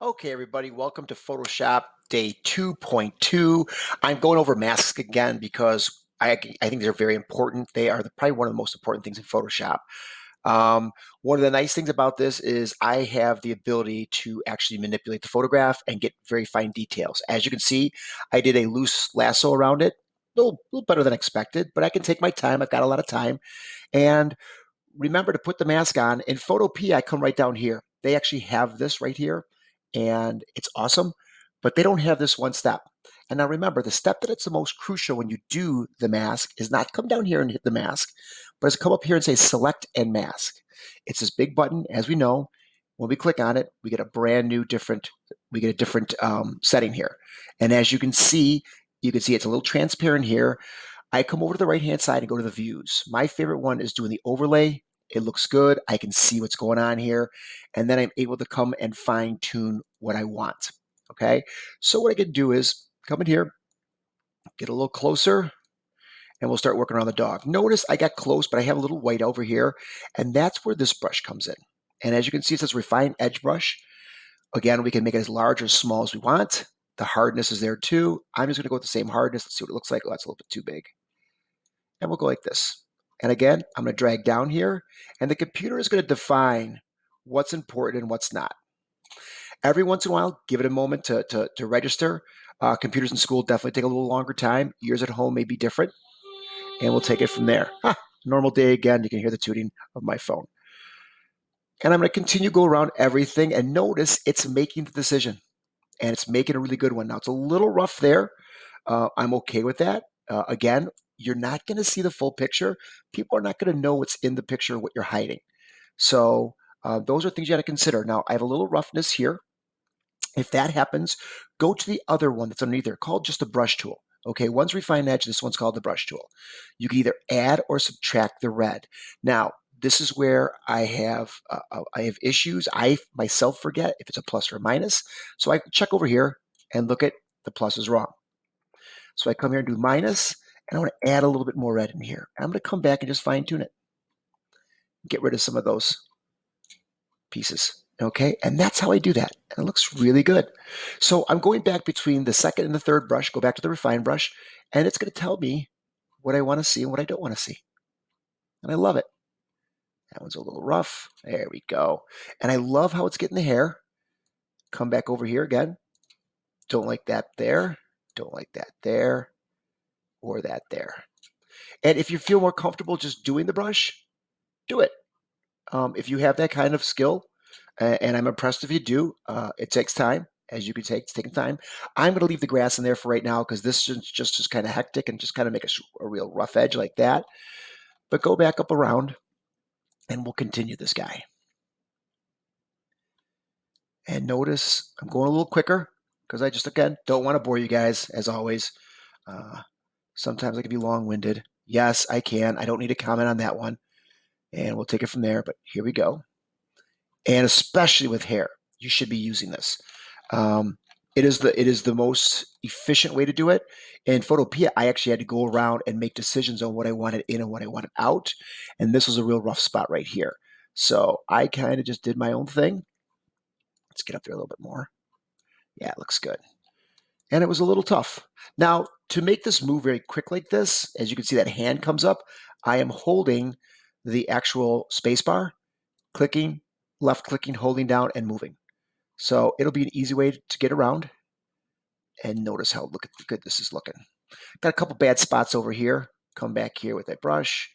Okay, everybody, welcome to Photoshop day 2.2. I'm going over masks again because I think they're very important. They are probably one of the most important things in Photoshop. One of the nice things about this is I have the ability to actually manipulate the photograph and get very fine details. As you can see, I did a loose lasso around it, a little better than expected, but I can take my time. I've got a lot of time. And remember to put the mask on. In Photopea, I come right down here. They actually have this right here, and it's awesome, but they don't have this one step. And now remember, the step that it's the most crucial when you do the mask is not come down here and hit the mask, but it's come up here and say select and mask. It's this big button, as we know. When we click on it, we get a brand new we get a different setting here. And as you can see it's a little transparent here. I come over to the right-hand side and go to the views. My favorite one is doing the overlay. It looks good. I can see what's going on here. And then I'm able to come and fine tune what I want. Okay. So what I can do is come in here, get a little closer, and we'll start working around the dog. Notice I got close, but I have a little white over here, and that's where this brush comes in. And as you can see, it says refine edge brush. Again, we can make it as large or as small as we want. The hardness is there too. I'm just going to go with the same hardness. Let's see what it looks like. Oh, that's a little bit too big. And we'll go like this. And again, I'm going to drag down here, and the computer is going to define what's important and what's not. Every once in a while, give it a moment to register. Computers in school definitely take a little longer time. Yours at home may be different, and we'll take it from there. Normal day again. You can hear the tooting of my phone. And I'm going to continue go around everything, and notice it's making the decision, and it's making a really good one. Now, it's a little rough there. I'm okay with that. Again, you're not going to see the full picture. People are not going to know what's in the picture, what you're hiding. So those are things you got to consider. Now, I have a little roughness here. If that happens, go to the other one that's underneath there called just the brush tool. Okay, one's refine edge, this one's called the brush tool. You can either add or subtract the red. Now, this is where I have issues. I myself forget if it's a plus or a minus. So I check over here and look at the plus is wrong. So I come here and do minus, and I want to add a little bit more red in here. I'm going to come back and just fine tune it. Get rid of some of those pieces. Okay, and that's how I do that. And it looks really good. So I'm going back between the second and the third brush, go back to the refine brush, and it's going to tell me what I want to see and what I don't want to see. And I love it. That one's a little rough. There we go. And I love how it's getting the hair. Come back over here again. Don't like that there. Don't like that there. Or that there. And if you feel more comfortable just doing the brush, do it. If you have that kind of skill, and I'm impressed if you do, it takes time, as you can take. It's taking time. I'm going to leave the grass in there for right now because this is just kind of hectic and just kind of make a real rough edge like that. But go back up around, and we'll continue this guy. And notice I'm going a little quicker because I just, again, don't want to bore you guys, as always. Sometimes I can be long-winded. Yes, I can. I don't need to comment on that one. And we'll take it from there. But here we go. And especially with hair, you should be using this. It is the most efficient way to do it. In Photopea, I actually had to go around and make decisions on what I wanted in and what I wanted out. And this was a real rough spot right here. So I kind of just did my own thing. Let's get up there a little bit more. Yeah, it looks good. And it was a little tough. Now, to make this move very quick like this, as you can see that hand comes up, I am holding the actual spacebar, clicking, left clicking, holding down, and moving. So it'll be an easy way to get around. And notice how good this is looking. Got a couple bad spots over here. Come back here with that brush.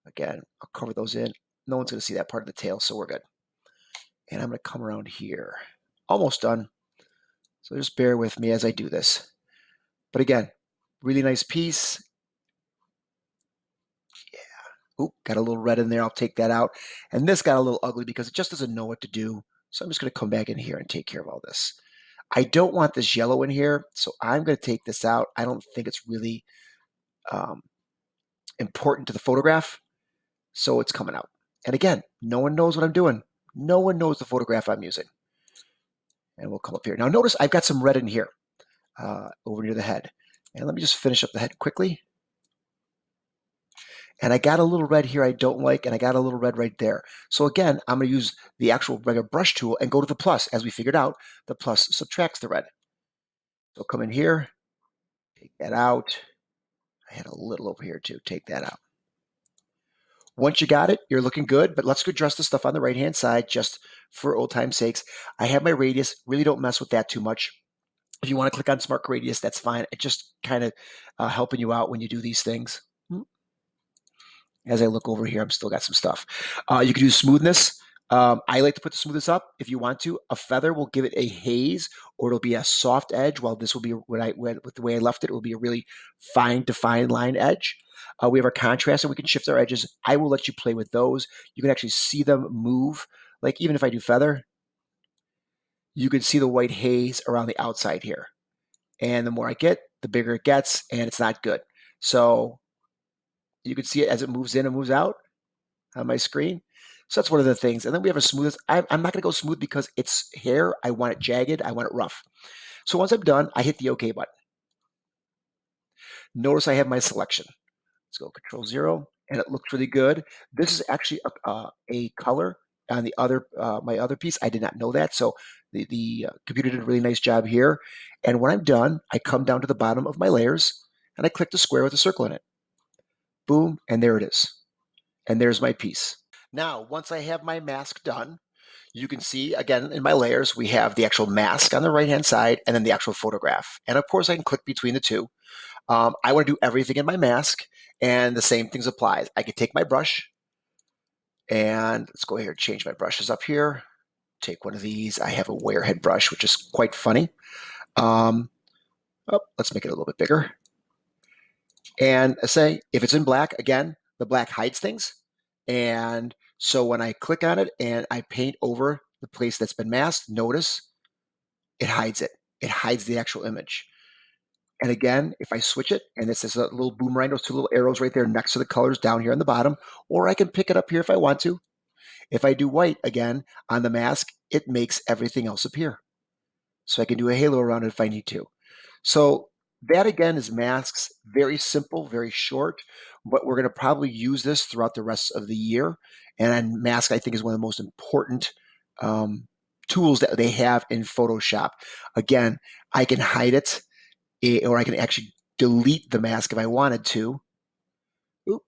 Again, I'll cover those in. No one's going to see that part of the tail, so we're good. And I'm going to come around here. Almost done. So just bear with me as I do this. But again, really nice piece. Yeah. Oop, got a little red in there. I'll take that out. And this got a little ugly because it just doesn't know what to do. So I'm just going to come back in here and take care of all this. I don't want this yellow in here, so I'm going to take this out. I don't think it's really important to the photograph, so it's coming out. And again, no one knows what I'm doing. No one knows the photograph I'm using. And we'll come up here. Now notice I've got some red in here over near the head. And let me just finish up the head quickly. And I got a little red here I don't like, and I got a little red right there. So again, I'm going to use the actual regular brush tool and go to the plus. As we figured out, the plus subtracts the red. So come in here, take that out. I had a little over here too. Take that out. Once you got it, you're looking good, but let's go address the stuff on the right-hand side just for old time's sakes. I have my radius. Really don't mess with that too much. If you want to click on Smart Radius, that's fine. It's just kind of helping you out when you do these things. As I look over here, I'm still got some stuff. You can do smoothness. I like to put the smoothness up if you want to. A feather will give it a haze, or it'll be a soft edge, while this will be, with the way I left it, it will be a really fine, defined line edge. We have our contrast, and we can shift our edges. I will let you play with those. You can actually see them move. Like even if I do feather, you can see the white haze around the outside here. And the more I get, the bigger it gets, and it's not good. So you can see it as it moves in and moves out on my screen. So that's one of the things. And then we have a smoothness. I'm not going to go smooth because it's hair. I want it jagged. I want it rough. So once I'm done, I hit the OK button. Notice I have my selection. Let's go Control 0, and it looks really good. This is actually a color on the other my other piece. I did not know that, so the computer did a really nice job here. And when I'm done, I come down to the bottom of my layers, and I click the square with a circle in it. Boom, and there it is. And there's my piece. Now, once I have my mask done, you can see, again, in my layers, we have the actual mask on the right-hand side and then the actual photograph. And of course, I can click between the two. I want to do everything in my mask, and the same things apply. I can take my brush, and let's go ahead and change my brushes up here. Take one of these. I have a Wirehead brush, which is quite funny. Let's make it a little bit bigger. And say, if it's in black, again, the black hides things. And so when I click on it and I paint over the place that's been masked, notice it hides it. It hides the actual image. And again, if I switch it, and this is a little boomerang, those two little arrows right there next to the colors down here on the bottom, or I can pick it up here if I want to. If I do white again on the mask, it makes everything else appear. So I can do a halo around it if I need to. So that again is masks. Very simple, very short, but we're going to probably use this throughout the rest of the year. And mask, I think, is one of the most important tools that they have in Photoshop. Again, I can hide it, or I can actually delete the mask if I wanted to. Oop.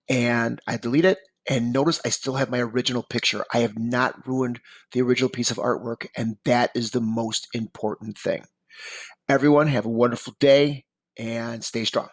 And I delete it. And notice I still have my original picture. I have not ruined the original piece of artwork, and that is the most important thing. Everyone, have a wonderful day and stay strong.